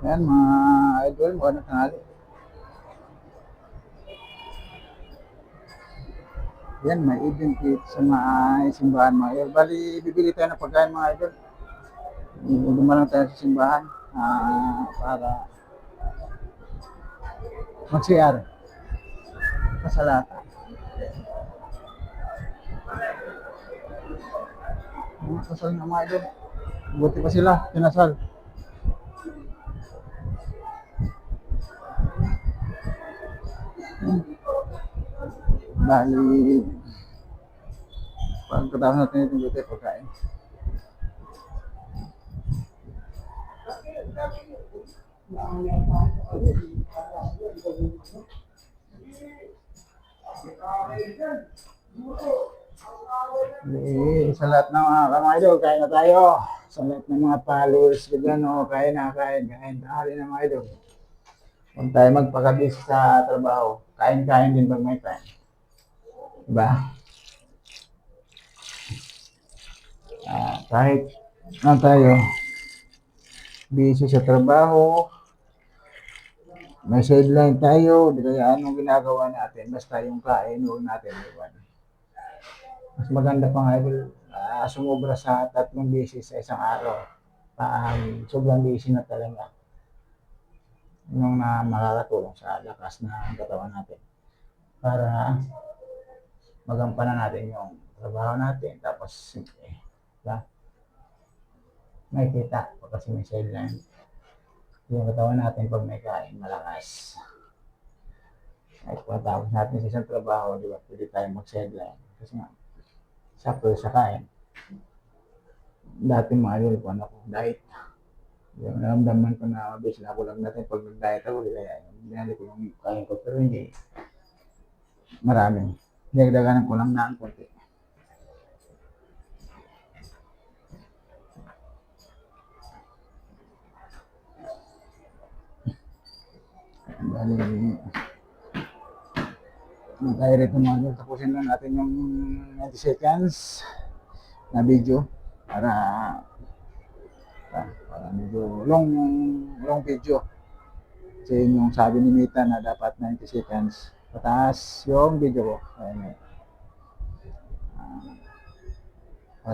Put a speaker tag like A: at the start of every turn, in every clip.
A: Ayan mga idol, magandang tanghali. Yan, may evening dito sa mga simbahan mga idol. Bali, bibili tayo ng pagkain mga idol. Dumalang tayo sa simbahan para mag-CR. Pasalata. Kasal na mga idol. Buti pa sila, kinasal. Bali, pagkatapos natin itong buti pagkain. Sa lahat ng mga idol, kain na tayo. Sa lahat ng mga followers ko dyan, kain na, kain. Tanghali na mga idol. Huwag tayo magpakabis sa trabaho. Kain-kain din pag may time. Diba? Kahit na tayo, busy sa trabaho, may sideline tayo, di kaya anong ginagawa natin, basta yung kain, huwag natin iwan. Mas maganda pa nga, sumobra sa 3 beses sa isang araw. Sobrang busy na talaga. Yung makakatulong sa lakas ng katawan natin. Para magampanan natin yung trabaho natin. Tapos, may kita kasi may sideline. Yung katawan natin pag may kain, malakas. Ay, pagkatapos natin sa isang trabaho, di ba, pwede tayong mag-sideline. Kasi nga, sakto sa kain. Dati mga idol ko, diet. Yung naramdaman ko na mabilis na ako lang natin pag nag-diet ako, kaya binali ko yung kain ko, pero hindi. Maraming. Dinagdaganan ko lang na ang konti. Bali, tayo rito mga idol, tapusin lang natin yung 90 seconds na video para medyo long video. Kasi yung sabi ni Mita na dapat 90 seconds pataas yung video ko. Ayan,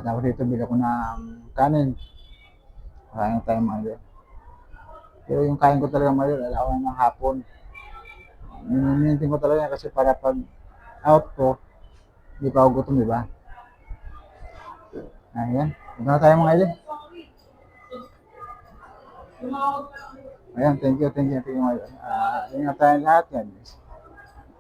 A: tapos dito bila ko ng kanin. Kain tayo mga idol. Pero yung kain ko talaga mga idol, alawan ng hapon. Minimitin ko talaga kasi para pag out ko, hindi pa ako gutom, di ba? Ayan. Ito na tayo mga idol. Ayan, thank you mga idol. Ingat tayo lahat yan.